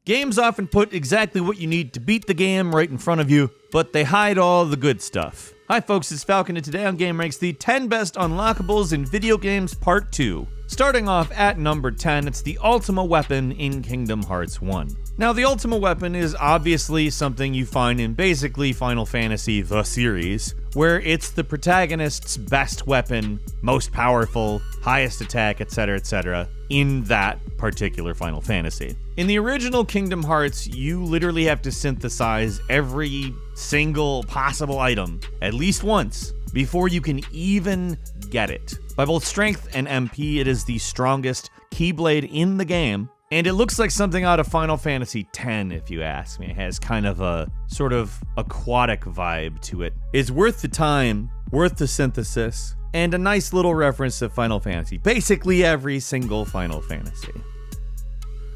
Games often put exactly what you need to beat the game right in front of you, but they hide all the good stuff. Hi folks, it's Falcon, and today on gameranx, the 10 best unlockables in video games part 2. Starting off at number 10, it's the Ultima weapon in Kingdom Hearts 1. Now, the Ultima weapon is obviously something you find in basically Final Fantasy the series, where it's the protagonist's best weapon, most powerful, highest attack, etc., in that particular Final Fantasy. In the original Kingdom Hearts, you literally have to synthesize every single possible item at least once before you can even get it. By both strength and MP, it is the strongest Keyblade in the game, and it looks like something out of Final Fantasy X, if you ask me. It has kind of a sort of aquatic vibe to it. It's worth the time, worth the synthesis, and a nice little reference to Final Fantasy. Basically every single Final Fantasy.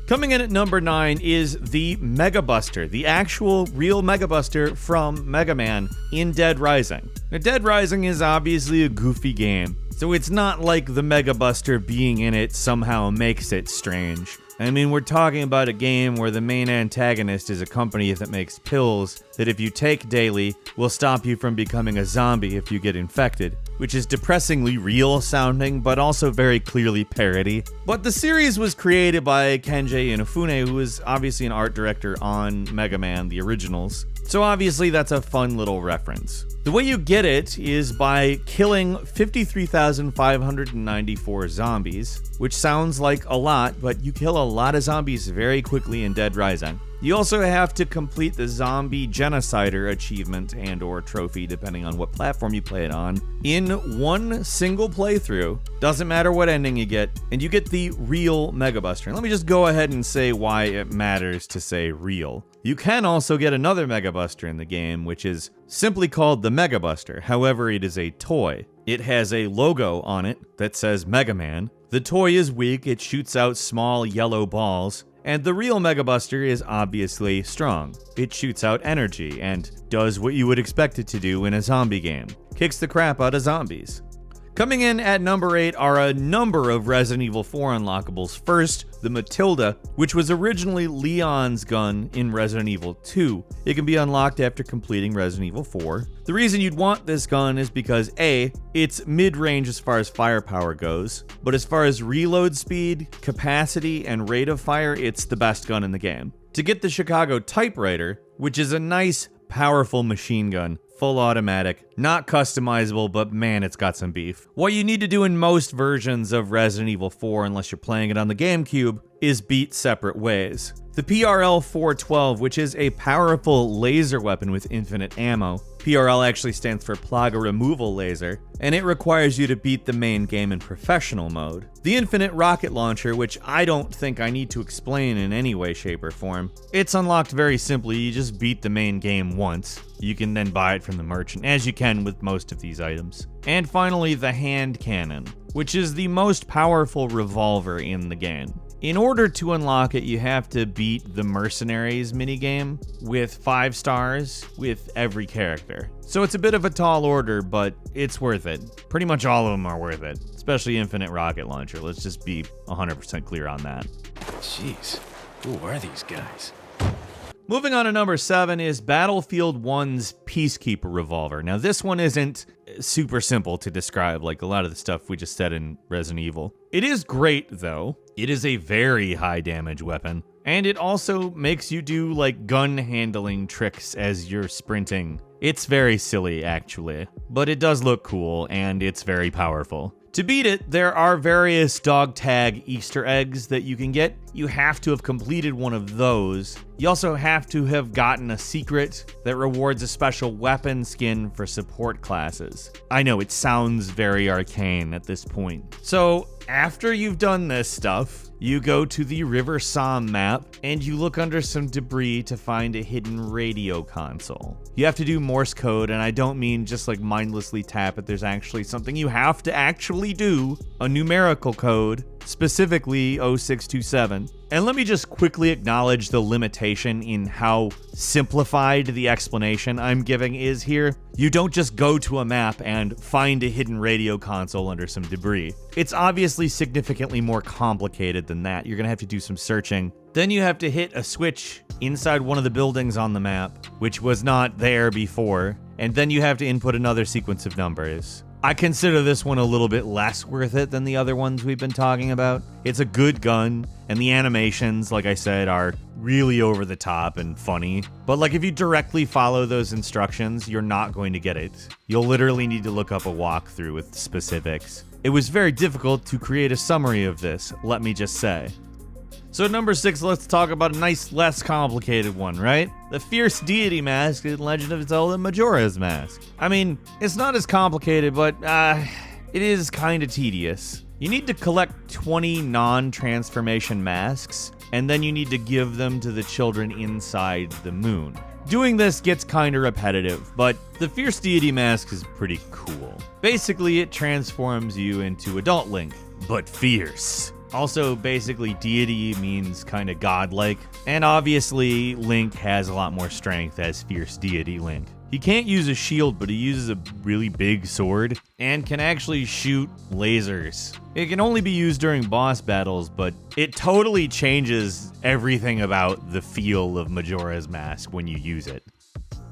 Coming in at number 9 is the Mega Buster, the actual real Mega Buster from Mega Man in Dead Rising. Now, Dead Rising is obviously a goofy game, so it's not like the Mega Buster being in it somehow makes it strange. I mean, we're talking about a game where the main antagonist is a company that makes pills that if you take daily will stop you from becoming a zombie if you get infected, which is depressingly real sounding, but also very clearly parody. But the series was created by Kenji Inafune, who is obviously an art director on Mega Man, the originals. So obviously that's a fun little reference. The way you get it is by killing 53,594 zombies, which sounds like a lot, but you kill a lot of zombies very quickly in Dead Rising. You also have to complete the Zombie Genocider achievement and or trophy, depending on what platform you play it on, in one single playthrough. Doesn't matter what ending you get, and you get the real Mega Buster. And let me just go ahead and say why it matters to say real. You can also get another Mega Buster in the game, which is simply called the Mega Buster. However, it is a toy. It has a logo on it that says Mega Man. The toy is weak, it shoots out small yellow balls, and the real Mega Buster is obviously strong. It shoots out energy and does what you would expect it to do in a zombie game. Kicks the crap out of zombies. Coming in at number 8 are a number of Resident Evil 4 unlockables. First, the Matilda, which was originally Leon's gun in Resident Evil 2. It can be unlocked after completing Resident Evil 4. The reason you'd want this gun is because A, it's mid-range as far as firepower goes, but as far as reload speed, capacity, and rate of fire, it's the best gun in the game. To get the Chicago Typewriter, which is a nice, powerful machine gun, full automatic, not customizable, but man, it's got some beef. What you need to do in most versions of Resident Evil 4, unless you're playing it on the GameCube, is beat separate ways. The PRL 412, which is a powerful laser weapon with infinite ammo. PRL actually stands for Plaga Removal Laser, and it requires you to beat the main game in professional mode. The infinite rocket launcher, which I don't think I need to explain in any way, shape, or form. It's unlocked very simply, you just beat the main game once. You can then buy it from the merchant, as you can with most of these items. And finally, the hand cannon, which is the most powerful revolver in the game. In order to unlock it, you have to beat the Mercenaries minigame with 5 stars with every character. So it's a bit of a tall order, but it's worth it. Pretty much all of them are worth it, especially Infinite Rocket Launcher. Let's just be 100% clear on that. Jeez, who are these guys? Moving on to number 7 is Battlefield 1's Peacekeeper Revolver. Now this one isn't super simple to describe like a lot of the stuff we just said in Resident Evil. It is great though. It is a very high damage weapon, and it also makes you do like gun handling tricks as you're sprinting. It's very silly actually, but it does look cool and it's very powerful. To beat it, there are various dog tag Easter eggs that you can get. You have to have completed one of those. You also have to have gotten a secret that rewards a special weapon skin for support classes. I know it sounds very arcane at this point. So after you've done this stuff, you go to the River Somme map and you look under some debris to find a hidden radio console. You have to do Morse code, and I don't mean just like mindlessly tap it. There's actually something you have to actually do, a numerical code specifically 0627. And let me just quickly acknowledge the limitation in how simplified the explanation I'm giving is here. You don't just go to a map and find a hidden radio console under some debris. It's obviously significantly more complicated than that. You're gonna have to do some searching. Then you have to hit a switch inside one of the buildings on the map, which was not there before, and then you have to input another sequence of numbers. I consider this one a little bit less worth it than the other ones we've been talking about. It's a good gun, and the animations, like I said, are really over the top and funny. But like if you directly follow those instructions, you're not going to get it. You'll literally need to look up a walkthrough with specifics. It was very difficult to create a summary of this, let me just say. So at number 6, let's talk about a nice, less complicated one, right? The Fierce Deity Mask in Legend of Zelda Majora's Mask. I mean, it's not as complicated, but it is kind of tedious. You need to collect 20 non-transformation masks, and then you need to give them to the children inside the moon. Doing this gets kinda repetitive, but the Fierce Deity Mask is pretty cool. Basically, it transforms you into Adult Link, but fierce. Also, basically, deity means kind of godlike, and obviously, Link has a lot more strength as Fierce Deity Link. He can't use a shield, but he uses a really big sword, and can actually shoot lasers. It can only be used during boss battles, but it totally changes everything about the feel of Majora's Mask when you use it.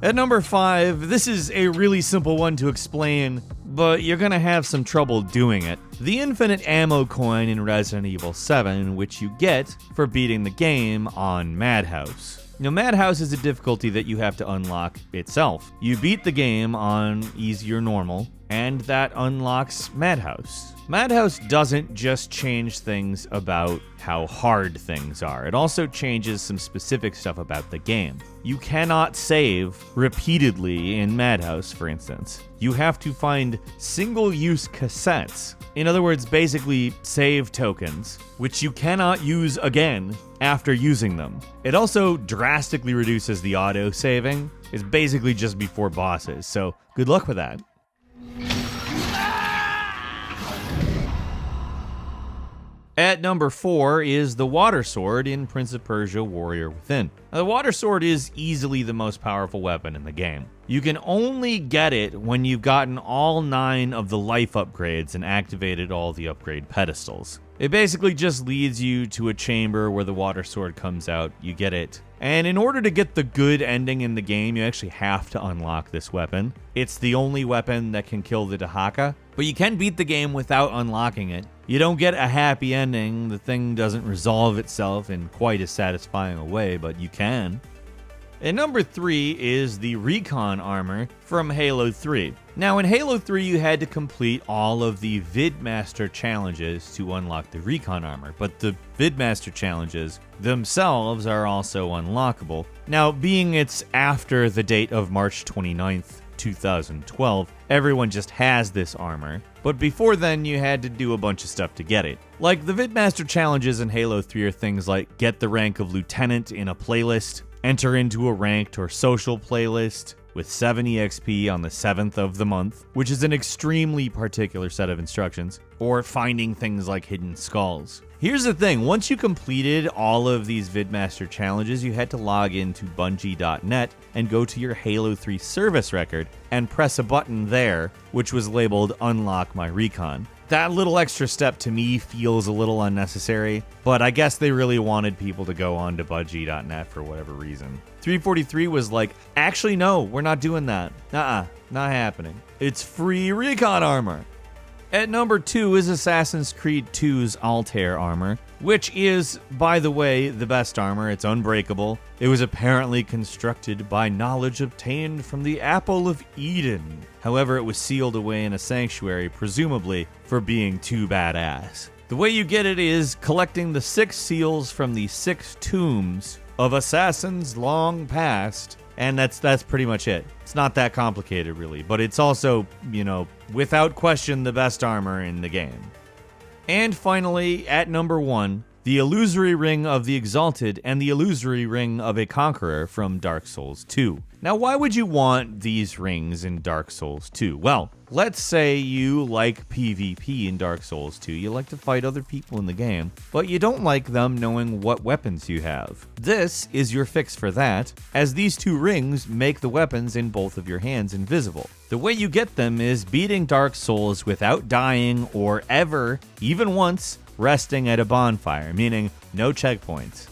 At number 5, this is a really simple one to explain, but you're gonna have some trouble doing it. The infinite ammo coin in Resident Evil 7, which you get for beating the game on Madhouse. Now, Madhouse is a difficulty that you have to unlock itself. You beat the game on easy or normal, and that unlocks Madhouse. Madhouse doesn't just change things about how hard things are. It also changes some specific stuff about the game. You cannot save repeatedly in Madhouse, for instance. You have to find single-use cassettes. In other words, basically save tokens, which you cannot use again after using them. It also drastically reduces the auto-saving. It's basically just before bosses, so good luck with that. At number 4 is the Water Sword in Prince of Persia Warrior Within. Now, the Water Sword is easily the most powerful weapon in the game. You can only get it when you've gotten all 9 of the life upgrades and activated all the upgrade pedestals. It basically just leads you to a chamber where the Water Sword comes out, you get it. And in order to get the good ending in the game, you actually have to unlock this weapon. It's the only weapon that can kill the Dahaka, but you can beat the game without unlocking it. You don't get a happy ending, the thing doesn't resolve itself in quite as satisfying a way, but you can. And number 3 is the Recon Armor from Halo 3. Now, in Halo 3, you had to complete all of the Vidmaster challenges to unlock the Recon Armor, but the Vidmaster challenges themselves are also unlockable. Now, being it's after the date of March 29th, 2012, everyone just has this armor, but before then you had to do a bunch of stuff to get it. Like the Vidmaster challenges in Halo 3 are things like get the rank of Lieutenant in a playlist, enter into a ranked or social playlist with 70 XP on the 7th of the month, which is an extremely particular set of instructions, or finding things like hidden skulls. Here's the thing, once you completed all of these Vidmaster challenges, you had to log into Bungie.net and go to your Halo 3 service record and press a button there, which was labeled Unlock My Recon. That little extra step to me feels a little unnecessary, but I guess they really wanted people to go on to Bungie.net for whatever reason. 343 was like, actually no, we're not doing that. Not happening. It's free Recon Armor. At number 2 is Assassin's Creed 2's Altair Armor, which is, by the way, the best armor. It's unbreakable. It was apparently constructed by knowledge obtained from the Apple of Eden. However, it was sealed away in a sanctuary, presumably for being too badass. The way you get it is collecting the 6 seals from the 6 tombs of assassins long past, and that's pretty much it. It's not that complicated, really, but it's also, without question, the best armor in the game. And finally, at number 1, the Illusory Ring of the Exalted, and the Illusory Ring of a Conqueror from Dark Souls 2. Now, why would you want these rings in Dark Souls 2? Well, let's say you like PvP in Dark Souls 2. You like to fight other people in the game, but you don't like them knowing what weapons you have. This is your fix for that, as these two rings make the weapons in both of your hands invisible. The way you get them is beating Dark Souls without dying or ever, even once, resting at a bonfire, meaning no checkpoints.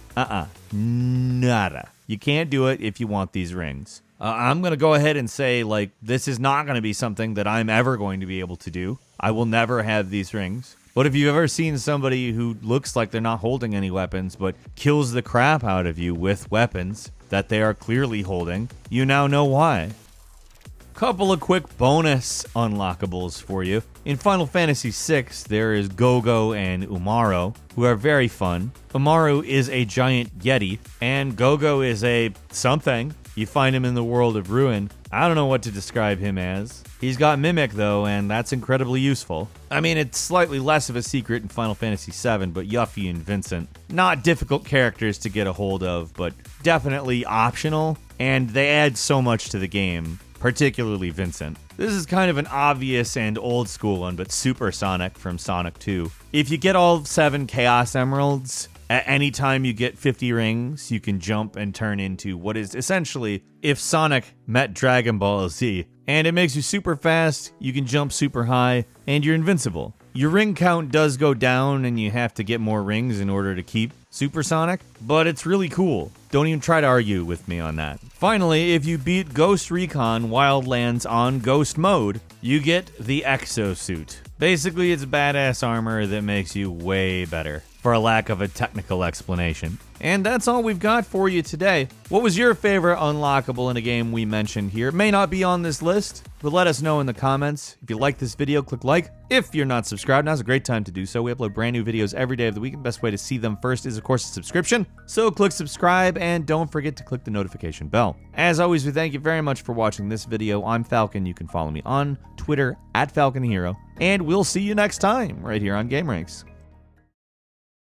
Nada. You can't do it if you want these rings. I'm going to go ahead and say, like, this is not going to be something that I'm ever going to be able to do. I will never have these rings. But if you've ever seen somebody who looks like they're not holding any weapons, but kills the crap out of you with weapons that they are clearly holding, you now know why. Couple of quick bonus unlockables for you. In Final Fantasy VI, there is Gogo and Umaro, who are very fun. Umaru is a giant yeti, and Gogo is a something. You find him in the world of Ruin. I don't know what to describe him as. He's got Mimic, though, and that's incredibly useful. I mean, it's slightly less of a secret in Final Fantasy VII, but Yuffie and Vincent, not difficult characters to get a hold of, but definitely optional, and they add so much to the game. Particularly Vincent. This is kind of an obvious and old school one, but Super Sonic from Sonic 2. If you get all 7 Chaos Emeralds, at any time you get 50 rings, you can jump and turn into what is essentially if Sonic met Dragon Ball Z. And it makes you super fast, you can jump super high, and you're invincible. Your ring count does go down and you have to get more rings in order to keep Super Sonic, but it's really cool. Don't even try to argue with me on that. Finally, if you beat Ghost Recon Wildlands on Ghost mode, you get the Exosuit. Basically, it's badass armor that makes you way better, for a lack of a technical explanation. And that's all we've got for you today. What was your favorite unlockable in a game we mentioned here? It may not be on this list, but let us know in the comments. If you like this video, click like. If you're not subscribed, now's a great time to do so. We upload brand new videos every day of the week. The best way to see them first is, of course, a subscription. So click subscribe and don't forget to click the notification bell. As always, we thank you very much for watching this video. I'm Falcon. You can follow me on Twitter @FalconHero. And we'll see you next time right here on gameranx.